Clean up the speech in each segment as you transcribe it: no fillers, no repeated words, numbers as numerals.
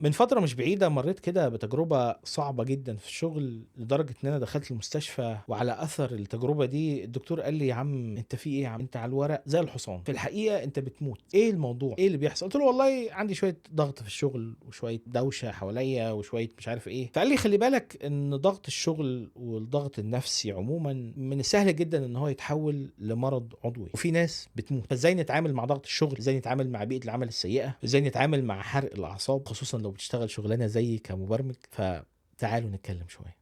من فترة مش بعيدة مريت كده بتجربة صعبة جدًا في الشغل، لدرجة إن أنا دخلت المستشفى، وعلى أثر التجربة دي الدكتور قال لي: "يا عم أنت في إيه يا عم؟ أنت على الورق زي الحصان، في الحقيقة أنت بتموت، إيه الموضوع؟ إيه اللي بيحصل؟" قُلت له: "والله عندي شوية ضغط في الشغل، وشوية دوشة حواليّا، وشوية مش عارف إيه." فقال لي: "خلّي بالك إن ضغط الشغل والضغط النفسي عمومًا من السهل جدًا إن هو يتحول لمرض عضوي، وفي ناس بتموت، فإزاي نتعامل مع ضغط الشغل؟ إزاي نتعامل مع بيئة العمل السيئة؟ إزاي نتعامل مع حرق الأعصاب خصوصًا لو بتشتغل شغلانة زيي كمبرمج." فتعالوا نتكلم شوية.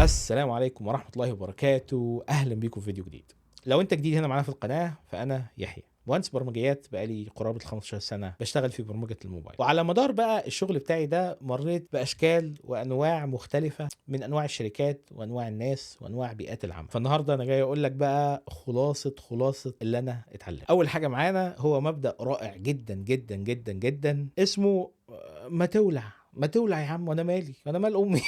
السلام عليكم ورحمة الله وبركاته، أهلًا بيكم في فيديو جديد. لو أنت جديد هنا معانا في القناة فأنا يحيى، مهندس برمجيات بقى لي قرابة ال15 سنة باشتغل في برمجة الموبايل، وعلى مدار بقى الشغل بتاعي ده مريت بأشكال وأنواع مختلفة من أنواع الشركات وأنواع الناس وأنواع بيئات العمل. فالنهارده أنا جاي أقول لك بقى خلاصة اللي أنا اتعلمته. أول حاجة معانا هو مبدأ رائع جدًا، جدًا، جدًا، جدًا اسمه ما تولع، ما تولع يا عم وأنا مالي، أنا مال أمي.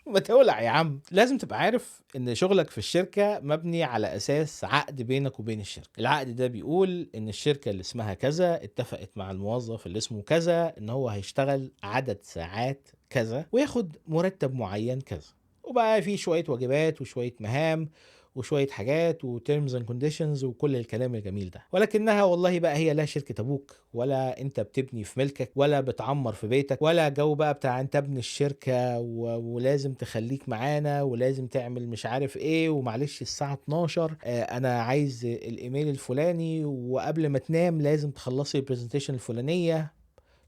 ما تولع يا عم. لازم تبقى عارف ان شغلك في الشركة مبني على اساس عقد بينك وبين الشركة. العقد ده بيقول ان الشركة اللي اسمها كذا اتفقت مع الموظف اللي اسمه كذا ان هو هيشتغل عدد ساعات كذا وياخد مرتب معين كذا، وبقى في شوية واجبات وشوية مهام وشوية حاجات وتيرمز اند كونديشنز وكل الكلام الجميل ده، ولكنها والله بقى هي لا شركة ابوك ولا انت بتبني في ملكك ولا بتعمر في بيتك ولا جو بقى بتاع انت ابن الشركة ولازم تخليك معانا ولازم تعمل مش عارف ايه ومعلش الساعة 12 انا عايز الايميل الفلاني وقبل ما تنام لازم تخلصي البرزنتيشن الفلانية.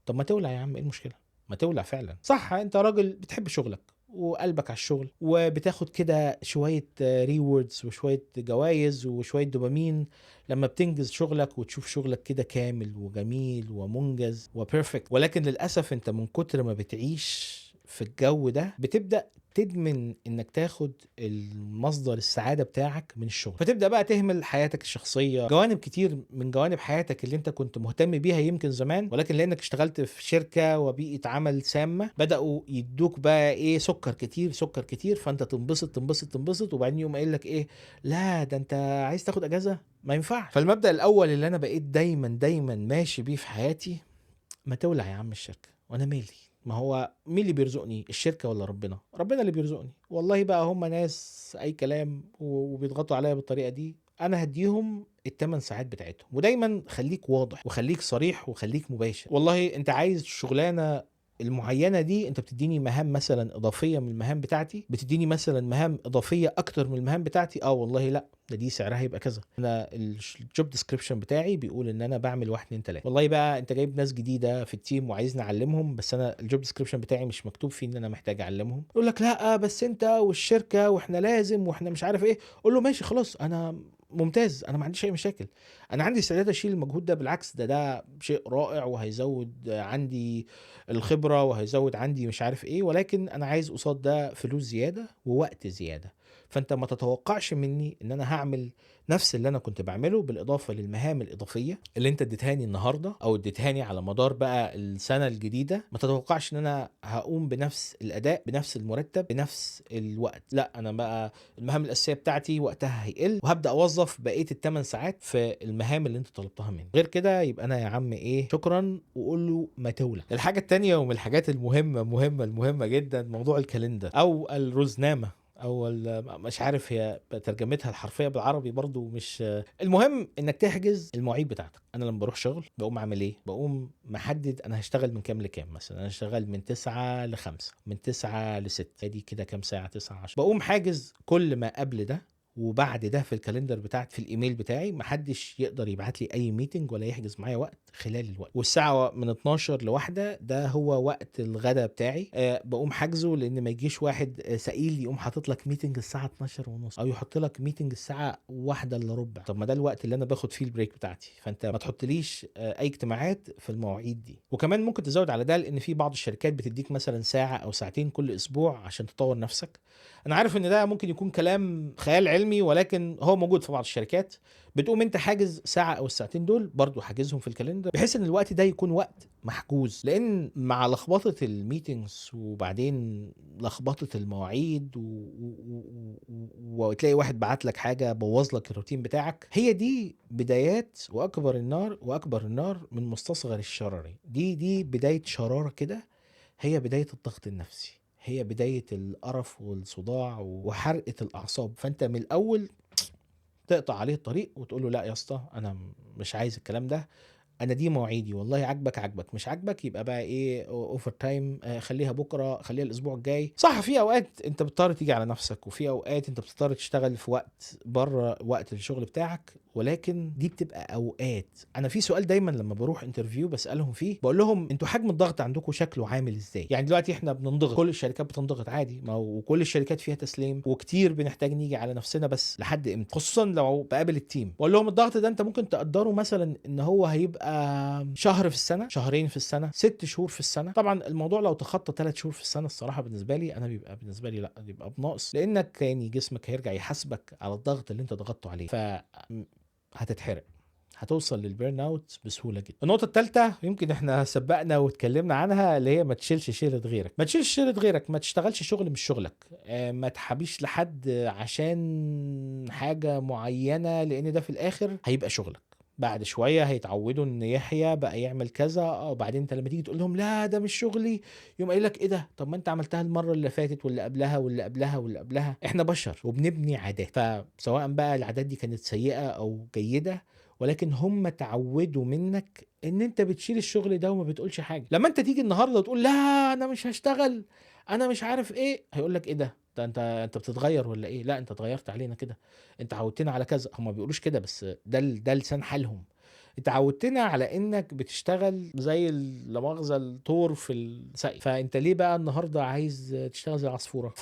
طب ما تولع يا عم، ايه المشكلة؟ ما تولع فعلا. صح انت راجل بتحب شغلك وقلبك على الشغل وبتاخد كده شوية ريوردز وشوية جوائز وشوية دوبامين لما بتنجز شغلك وتشوف شغلك كده كامل وجميل ومنجز وبيرفكت، ولكن للأسف انت من كتر ما بتعيش في الجو ده بتبدأ تدمن انك تاخد المصدر السعادة بتاعك من الشغل، فتبدأ بقى تهمل حياتك الشخصية، جوانب كتير من جوانب حياتك اللي انت كنت مهتم بيها يمكن زمان، ولكن لانك اشتغلت في شركة وبيئة عمل سامة بدأوا يدوك بقى ايه سكر كتير سكر كتير، فانت تنبسط تنبسط تنبسط وبعدين يقوم قايل لك ايه، لا ده انت عايز تاخد اجازة، ما ينفعش. فالمبدأ الاول اللي انا بقيت دايما ماشي بيه في حياتي، ما تولع يا عم الشركة وانا مالي. ما هو مين اللي بيرزقني، الشركة ولا ربنا؟ ربنا اللي بيرزقني. والله بقى هم ناس اي كلام وبيضغطوا عليا بالطريقة دي، انا هديهم الثمان ساعات بتاعتهم. ودايما خليك واضح وخليك صريح وخليك مباشر. والله انت عايز شغلانة المعينة دي، انت بتديني مهام مثلا اضافية من المهام بتاعتي، بتديني مثلا مهام اضافية اكتر من المهام بتاعتي، والله لا ده دي سعرها يبقى كذا. انا الجوب ديسكريبشن بتاعي بيقول ان انا بعمل 1 2 3. والله بقى انت جايب ناس جديده في التيم وعايزني اعلمهم، بس انا الجوب ديسكريبشن بتاعي مش مكتوب فيه ان انا محتاج اعلمهم. يقول لك لا بس انت والشركه واحنا لازم واحنا مش عارف ايه. قول له ماشي خلاص، انا ممتاز، انا ما عنديش اي مشاكل، انا عندي استعداد اشيل المجهود ده، بالعكس ده شيء رائع وهيزود عندي الخبره وهيزود عندي مش عارف ايه، ولكن انا عايز قصاد ده فلوس زياده ووقت زياده. فانت ما تتوقعش مني ان انا هعمل نفس اللي انا كنت بعمله بالاضافه للمهام الاضافيه اللي انت اديتهاني النهارده او اديتهاني على مدار بقى السنه الجديده. ما تتوقعش ان انا هقوم بنفس الاداء بنفس المرتب بنفس الوقت، لا انا بقى المهام الاساسيه بتاعتي وقتها هيقل وهبدا اوظف بقيه الثمان ساعات في المهام اللي انت طلبتها مني. غير كده يبقى انا يا عم ايه شكرا وقول له ما تولى. الحاجه التانية ومن الحاجات المهمه جدا موضوع الكالندر او الرزنامه او مش عارف هي ترجمتها الحرفيه بالعربي برضو مش المهم. انك تحجز المواعيد بتاعتك. انا لما بروح شغل بقوم اعمل ايه، بقوم محدد انا هشتغل من كام لكام. مثلا انا هشتغل من 9 ل 5، من 9 ل 6، ادي كده كام ساعه، 9 10. بقوم حاجز كل ما قبل ده وبعد ده في الكالندر بتاعتي في الايميل بتاعي، محدش يقدر يبعت لي اي ميتنج ولا يحجز معايا وقت خلال الوقت. والساعه من 12 لواحدة ده هو وقت الغداء بتاعي، بقوم حاجزه لان ما يجيش واحد سئيل يقوم حاطط لك ميتنج الساعه 12 ونص او يحط لك ميتنج الساعه 1 الا ربع. طب ما ده الوقت اللي انا باخد فيه البريك بتاعتي، فانت ما تحطليش اي اجتماعات في المواعيد دي. وكمان ممكن تزود على ده، لان في بعض الشركات بتديك مثلا ساعه او ساعتين كل اسبوع عشان تطور نفسك، انا عارف ان ده ممكن يكون كلام خيال علمي، ولكن هو موجود في بعض الشركات. بتقوم انت حاجز ساعه او الساعتين دول برضو حاجزهم في الكالندر، بحيث ان الوقت ده يكون وقت محجوز. لان مع لخبطه الميتينجز وبعدين لخبطه المواعيد وتلاقي واحد بعت لك حاجه بوظ لك الروتين بتاعك، هي دي بدايات واكبر النار من مستصغر الشرر. دي بدايه شراره كده، هي بدايه الضغط النفسي، هي بداية القرف والصداع وحرقة الأعصاب. فأنت من الأول تقطع عليه الطريق وتقول له لا يا اسطى، أنا مش عايز الكلام ده، انا دي مواعيدي، والله عجبك مش عجبك يبقى بقى ايه اوفر تايم، خليها بكره، خليها الاسبوع الجاي. صح، في اوقات انت بتضطر تيجي على نفسك، وفي اوقات انت بتضطر تشتغل في وقت بره وقت الشغل بتاعك، ولكن دي بتبقى اوقات. انا في سؤال دايما لما بروح انترفيو بسالهم فيه، بقول لهم انتوا حجم الضغط عندكم شكله عامل ازاي؟ يعني دلوقتي احنا بننضغط، كل الشركات بتنضغط عادي، ما هو كل الشركات فيها تسليم، وكتير بنحتاج نيجي على نفسنا، بس لحد امتى؟ خصوصا لو بقابل التيم، بقول لهم الضغط ده انت ممكن تقدره مثلا ان هو هيبقى شهر في السنه، شهرين في السنه، 6 شهور في السنه. طبعا الموضوع لو تخطى 3 شهور في السنه، الصراحه بالنسبه لي انا بيبقى بالنسبه لي لا، بيبقى بناقص، لانك يعني جسمك هيرجع يحاسبك على الضغط اللي انت ضغطته عليه، هتتحرق، هتوصل للبيرن اوت بسهوله جدا. النقطه الثالثه يمكن احنا سبقنا واتكلمنا عنها، اللي هي ما تشيلش شيله غيرك. ما تشيلش شيله غيرك، ما تشتغلش شغل مش شغلك، ما تحبيش لحد عشان حاجه معينه، لان ده في الاخر هيبقى شغلك. بعد شويه هيتعودوا ان يحيى بقى يعمل كذا، وبعدين انت لما تيجي تقول لهم لا ده مش شغلي، يقوم قايل لك ايه ده؟ طب ما انت عملتها المره اللي فاتت واللي قبلها واللي قبلها واللي قبلها. احنا بشر وبنبني عادات، فسواء بقى العادات دي كانت سيئه او جيده، ولكن هم تعودوا منك ان انت بتشيل الشغل ده وما بتقولش حاجه. لما انت تيجي النهارده وتقول لا انا مش هشتغل، انا مش عارف ايه، هيقول لك ايه ده انت بتتغير ولا ايه؟ لا انت اتغيرت علينا كده، انت عودتنا على كذا. هم ما بيقولوش كده، بس ده لسان حالهم. انت عودتنا على انك بتشتغل زي لا مؤاخذه الطور في السقي، فانت ليه بقى النهارده عايز تشتغل زي العصفوره؟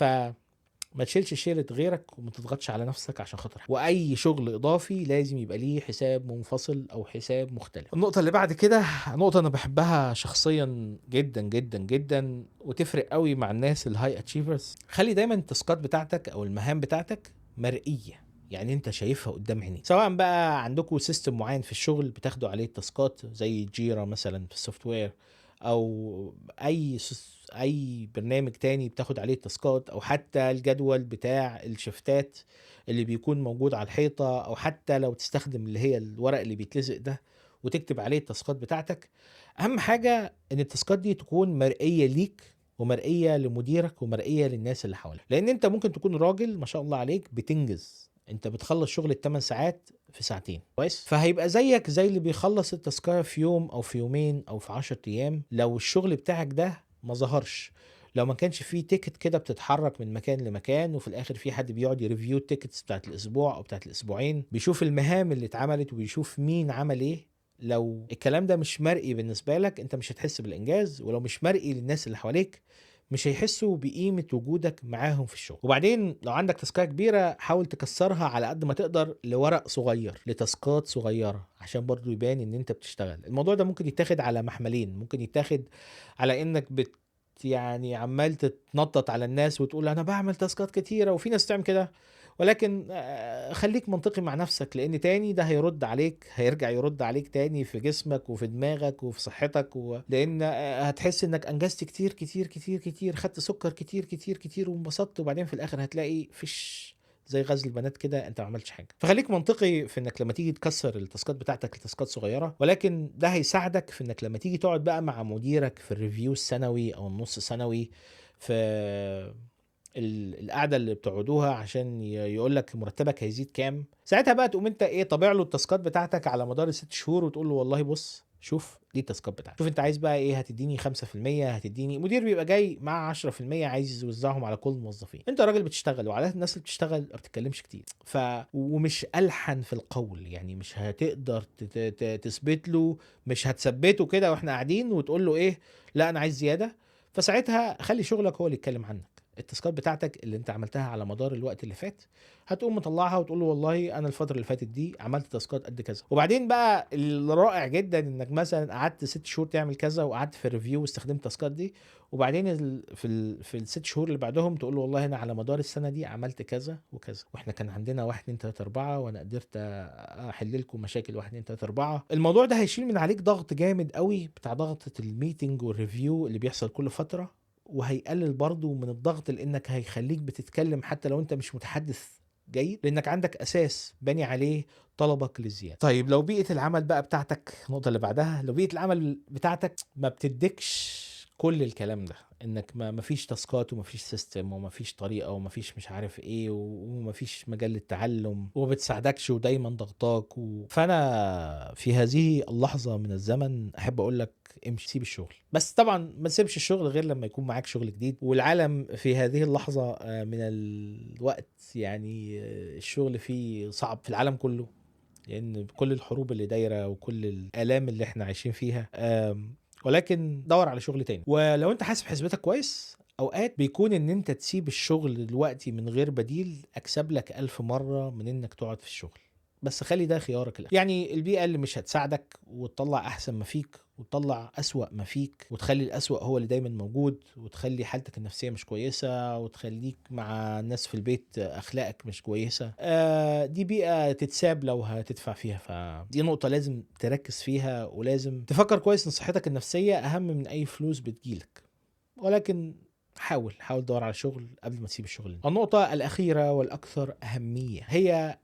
ما تشيلش شيلة غيرك وما تضغطش على نفسك عشان خاطر. واي شغل اضافي لازم يبقى ليه حساب منفصل او حساب مختلف. النقطة اللي بعد كده نقطة انا بحبها شخصيا جدا جدا جدا، وتفرق قوي مع الناس الهاي اتشيفرز. خلي دايما التاسكات بتاعتك او المهام بتاعتك مرئية، يعني انت شايفها قدام عينيك. سواء بقى عندكم سيستم معين في الشغل بتاخدوا عليه التاسكات زي جيرا مثلا في السوفت وير، او اي برنامج تاني بتاخد عليه التاسكات، او حتى الجدول بتاع الشفتات اللي بيكون موجود على الحيطة، او حتى لو تستخدم اللي هي الورق اللي بيتلزق ده وتكتب عليه التاسكات بتاعتك. اهم حاجة ان التاسكات دي تكون مرئية ليك ومرئية لمديرك ومرئية للناس اللي حواليك، لان انت ممكن تكون راجل ما شاء الله عليك بتنجز، انت بتخلص شغل ال8 ساعات في ساعتين كويس، فهيبقى زيك زي اللي بيخلص التاسكايه في يوم او في يومين او في 10 ايام. لو الشغل بتاعك ده ما ظهرش، لو ما كانش فيه تيكت كده بتتحرك من مكان لمكان، وفي الاخر في حد بيقعد يريفيو التيكتس بتاعت الاسبوع او بتاعت الاسبوعين، بيشوف المهام اللي اتعملت وبيشوف مين عمل ايه، لو الكلام ده مش مرئي بالنسبة لك انت مش هتحس بالانجاز، ولو مش مرئي للناس اللي حواليك مش هيحسوا بقيمة وجودك معاهم في الشغل. وبعدين لو عندك تاسكات كبيرة حاول تكسرها على قد ما تقدر لورق صغير، لتاسكات صغيرة، عشان برضو يبان ان انت بتشتغل. الموضوع ده ممكن يتاخد على محملين، ممكن يتاخد على انك يعني عمال تتنطط على الناس وتقول انا بعمل تاسكات كتيرة، وفي ناس تعمل كده، ولكن خليك منطقي مع نفسك، لان تاني ده هيرد عليك، هيرجع يرد عليك تاني في جسمك وفي دماغك وفي صحتك لان هتحس انك انجزت كتير كتير كتير كتير، خدت سكر كتير كتير كتير وانبسطت، وبعدين في الاخر هتلاقي فيش زي غزل البنات كده، انت ما عملتش حاجه. فخليك منطقي في انك لما تيجي تكسر التاسكات بتاعتك لتاسكات صغيره، ولكن ده هيساعدك في انك لما تيجي تقعد بقى مع مديرك في الريفيو السنوي او النص سنوي، في القعده اللي بتقعدوها عشان يقول لك مرتبك هيزيد كام، ساعتها بقى تقوم انت ايه طابع له التاسكات بتاعتك على مدار ال6 شهور، وتقول له والله بص شوف دي التاسكات بتاعتك، شوف انت عايز بقى ايه، هتديني 5%، هتديني. مدير بيبقى جاي مع 10% عايز يوزعهم على كل الموظفين، انت راجل بتشتغل، وعلى الناس اللي بتشتغل ما بتتكلمش كتير، ومش ألحن في القول، يعني مش هتقدر تثبت له، مش هتثبته كده واحنا قاعدين وتقول له ايه لا انا عايز زياده. فساعتها خلي شغلك هو اللي يتكلم عنك، التاسكات بتاعتك اللي انت عملتها على مدار الوقت اللي فات، هتقوم مطلعها وتقول له والله انا الفتره اللي فاتت دي عملت تاسكات قد كذا. وبعدين بقى الرائع جدا انك مثلا قعدت 6 شهور تعمل كذا، وقعدت في الريفيو واستخدمت التاسكات دي، وبعدين في الست شهور اللي بعدهم تقول له والله انا على مدار السنه دي عملت كذا وكذا، واحنا كان عندنا 1 2 3 4 وانا قدرت احل لكم مشاكل 1 2 3 4. الموضوع ده هيشيل من عليك ضغط جامد قوي بتاع ضغطة الميتنج والريفيو اللي بيحصل كل فتره، وهيقلل برضو من الضغط لانك هيخليك بتتكلم حتى لو انت مش متحدث جيد، لانك عندك اساس بني عليه طلبك للزياده. طيب لو بيئه العمل بقى بتاعتك، النقطه اللي بعدها، لو بيئه العمل بتاعتك ما بتديكش كل الكلام ده، انك ما فيش تاسكات وما فيش سيستم وما فيش طريقه وما فيش مش عارف ايه وما فيش مجال للتعلم وما بتساعدكش ودايما ضغطاك فانا في هذه اللحظه من الزمن احب اقول لك امشي، سيب الشغل. بس طبعا ما تسيبش الشغل غير لما يكون معاك شغل جديد، والعالم في هذه اللحظه من الوقت يعني الشغل فيه صعب في العالم كله، لان كل الحروب اللي دايره وكل الالام اللي احنا عايشين فيها، ولكن دور على شغل تاني. ولو انت حاسب حسبتك كويس، اوقات بيكون ان انت تسيب الشغل دلوقتي من غير بديل اكسب لك 1000 مرة من انك تقعد في الشغل. بس خلي ده خيارك الأول. يعني البيئة اللي مش هتساعدك وتطلع احسن ما فيك وتطلع اسوأ ما فيك وتخلي الاسوأ هو اللي دايما موجود وتخلي حالتك النفسية مش كويسة وتخليك مع الناس في البيت اخلاقك مش كويسة، دي بيئة تتساب لو هتدفع فيها. فدي نقطة لازم تركز فيها، ولازم تفكر كويس ان صحتك النفسية اهم من اي فلوس بتجيلك. ولكن حاول دور على شغل قبل ما تسيب الشغل. النقطة الأخيرة والأكثر أهمية هي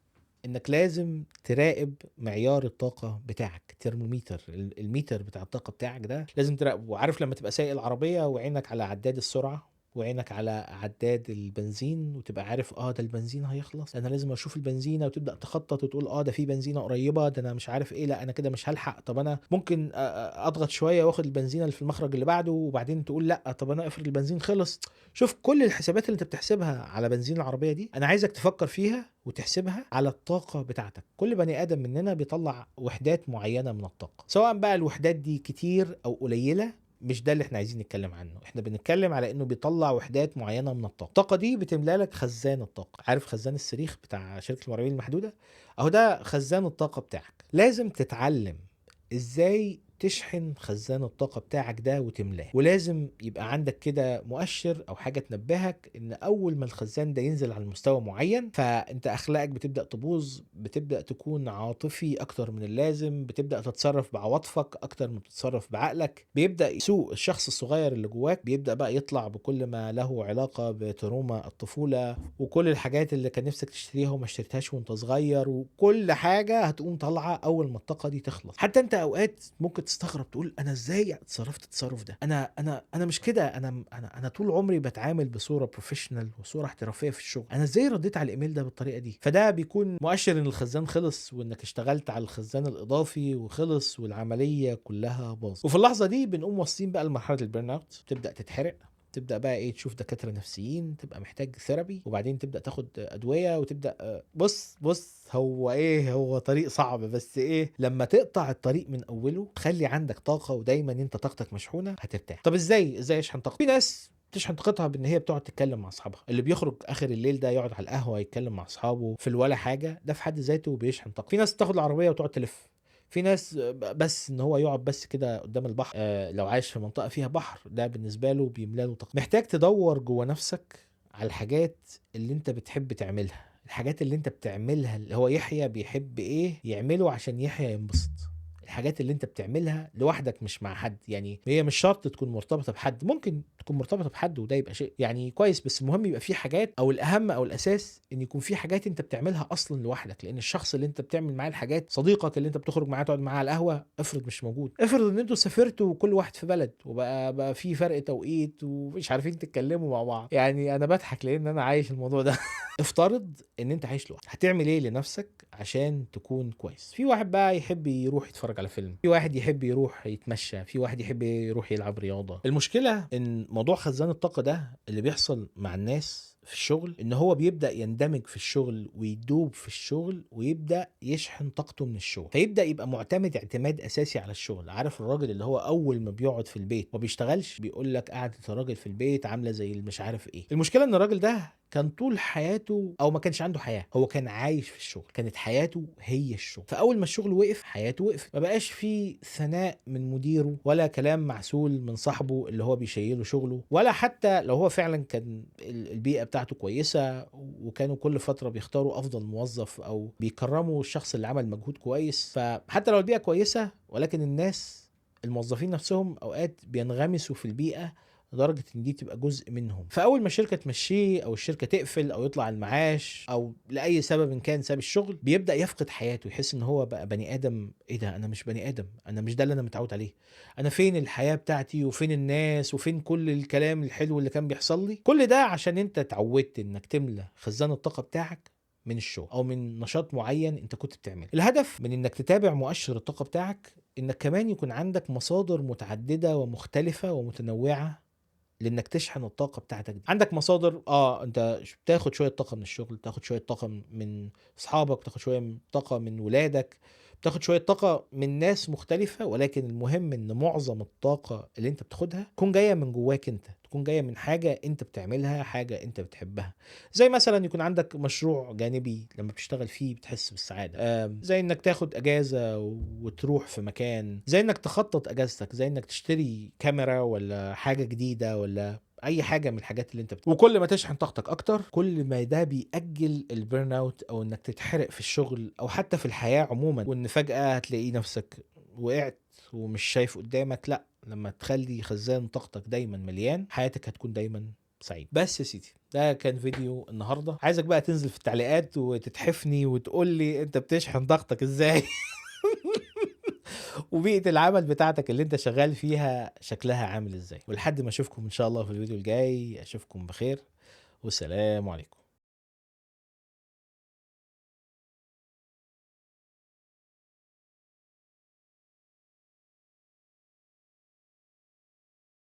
انك لازم تراقب معيار الطاقة بتاعك، ترموميتر، الميتر بتاع الطاقة بتاعك ده لازم تراقبه. وعارف لما تبقى سايق العربية وعينك على عداد السرعة وعينك على عداد البنزين وتبقى عارف ده البنزين هيخلص، انا لازم اشوف البنزينه، وتبدا تخطط وتقول ده في بنزينه قريبه، ده انا مش عارف ايه، لا انا كده مش هلحق، طب انا ممكن اضغط شويه واخد البنزينه اللي في المخرج اللي بعده، وبعدين تقول لا طب انا افرض البنزين خلص. شوف كل الحسابات اللي انت بتحسبها على بنزين العربيه دي انا عايزك تفكر فيها وتحسبها على الطاقه بتاعتك. كل بني ادم مننا بيطلع وحدات معينه من الطاقه، سواء بقى الوحدات دي كتير او قليله مش ده اللي احنا عايزين نتكلم عنه. احنا بنتكلم على انه بيطلع وحدات معينه من الطاقه. الطاقه دي بتملى لك خزان الطاقه. عارف خزان الصريخ بتاع شركه المراويل المحدوده؟ اهو ده خزان الطاقه بتاعك. لازم تتعلم ازاي تشحن خزان الطاقة بتاعك ده وتملاه، ولازم يبقى عندك كده مؤشر او حاجة تنبهك ان اول ما الخزان ده ينزل على مستوى معين فانت اخلاقك بتبدأ تبوظ، بتبدأ تكون عاطفي اكتر من اللازم، بتبدأ تتصرف بعواطفك اكتر من بتتصرف بعقلك، بيبدأ يسوء الشخص الصغير اللي جواك، بيبدأ بقى يطلع بكل ما له علاقة بتروما الطفولة وكل الحاجات اللي كان نفسك تشتريها وما اشتريتهاش وانت صغير، وكل حاجة هتقوم طالعة اول ما الطاقة دي تخلص. حتى انت اوقات ممكن تستغرب تقول انا ازاي اتصرفت التصرف ده، انا مش كده، انا طول عمري بتعامل بصوره بروفيشنال وصوره احترافيه في الشغل، انا ازاي رديت على الايميل ده بالطريقه دي؟ فده بيكون مؤشر ان الخزان خلص وانك اشتغلت على الخزان الاضافي وخلص والعمليه كلها باظت. وفي اللحظه دي بنقوم واصلين بقى لمرحله البيرن اوت، تبدا تتحرق، تبدا بقى ايه، تشوف دكاتره نفسيين، تبقى محتاج ثيرابي، وبعدين تبدا تاخد ادويه وتبدا بص هو ايه، هو طريق صعب، بس ايه لما تقطع الطريق من اوله تخلي عندك طاقه ودايما انت طاقتك مشحونه هترتاح. طب ازاي اشحن طاقه؟ في ناس تشحن طاقتها بان هي بتقعد تتكلم مع اصحابها، اللي بيخرج اخر الليل ده يقعد على القهوه يتكلم مع اصحابه في الولا حاجه، ده في حد ذاته بيشحن طاقه. في ناس تاخد العربيه وتقعد تلف، في ناس بس ان هو يقعد بس كده قدام البحر، لو عايش في منطقه فيها بحر ده بالنسبه له بيملى له طاقه. محتاج تدور جوه نفسك على الحاجات اللي انت بتحب تعملها، الحاجات اللي انت بتعملها. اللي هو يحيى بيحب ايه يعمله عشان يحيى ينبسط، الحاجات اللي انت بتعملها لوحدك مش مع حد. يعني هي مش شرط تكون مرتبطه بحد، ممكن تكون مرتبطه بحد وده يبقى شيء يعني كويس، بس المهم يبقى في حاجات، او الاهم او الاساس ان يكون في حاجات انت بتعملها اصلا لوحدك. لان الشخص اللي انت بتعمل معاه الحاجات، صديقك اللي انت بتخرج معاه تقعد معاه على القهوه، افرض مش موجود، افرض ان انتوا سافرتوا وكل واحد في بلد وبقى في فرق توقيت ومش عارفين تتكلموا مع بعض. يعني انا بضحك لان انا عايش الموضوع ده. افترض ان انت عايش لوحدك، هتعمل ايه لنفسك عشان تكون كويس؟ في واحد بقى يحب يروح يتفرج على فيلم، في واحد يحب يروح يتمشى، في واحد يحب يروح يلعب رياضة. المشكلة ان موضوع خزان الطاقة ده اللي بيحصل مع الناس في الشغل ان هو بيبدأ يندمج في الشغل ويدوب في الشغل ويبدأ يشحن طاقته من الشغل، فيبدأ يبقى معتمد اعتماد اساسي على الشغل. عارف الراجل اللي هو اول ما بيقعد في البيت ما بيشتغلش، بيقول لك قعدة الراجل في البيت عاملة زي مش عارف ايه. المشكلة ان الراجل ده كان طول حياته او ما كانش عنده حياة، هو كان عايش في الشغل، كانت حياته هي الشغل. فاول ما الشغل وقف حياته وقفت، ما بقاش في ثناء من مديره ولا كلام معسول من صاحبه اللي هو بيشيله شغله، ولا حتى لو هو فعلا كان البيئة بتاعته كويسة وكانوا كل فترة بيختاروا افضل موظف او بيكرموا الشخص اللي عمل مجهود كويس. فحتى لو البيئة كويسة ولكن الناس الموظفين نفسهم اوقات بينغمسوا في البيئة لدرجة ان دي تبقى جزء منهم. فاول ما الشركة تمشيه او الشركة تقفل او يطلع المعاش او لاي سبب إن كان ساب الشغل، بيبدأ يفقد حياته، يحس ان هو بقى بني ادم. ايه ده؟ انا مش بني ادم، انا مش ده اللي انا متعود عليه. انا فين الحياة بتاعتي وفين الناس وفين كل الكلام الحلو اللي كان بيحصل لي؟ كل ده عشان انت اتعودت انك تملى خزان الطاقة بتاعك من الشغل او من نشاط معين انت كنت بتعمله. الهدف من انك تتابع مؤشر الطاقة بتاعك انك كمان يكون عندك مصادر متعددة ومختلفة ومتنوعة لانك تشحن الطاقه بتاعتك دي. عندك مصادر، انت بتاخد شويه طاقه من الشغل، بتاخد شويه طاقه من اصحابك، بتاخد شويه طاقه من ولادك، بتاخد شويه طاقه من ناس مختلفه، ولكن المهم ان معظم الطاقه اللي انت بتاخدها تكون جايه من جواك انت، تكون جايه من حاجه انت بتعملها، حاجه انت بتحبها. زي مثلا يكون عندك مشروع جانبي لما بتشتغل فيه بتحس بالسعاده، زي انك تاخد اجازه وتروح في مكان، زي انك تخطط اجازتك، زي انك تشتري كاميرا ولا حاجه جديده ولا اي حاجه من الحاجات اللي انت وكل ما تشحن طاقتك اكتر كل ما ده بيأجل البيرن اوت او انك تتحرق في الشغل او حتى في الحياه عموما، وان فجاه هتلاقي نفسك وقعت ومش شايف قدامك. لا، لما تخلي خزان طاقتك دايما مليان حياتك هتكون دايما سعيد. بس يا سيدي، ده كان فيديو النهارده. عايزك بقى تنزل في التعليقات وتتحفني وتقول لي انت بتشحن طاقتك ازاي وبيئة العمل بتاعتك اللي انت شغال فيها شكلها عامل ازاي. ولحد ما اشوفكم ان شاء الله في الفيديو الجاي، اشوفكم بخير والسلام عليكم.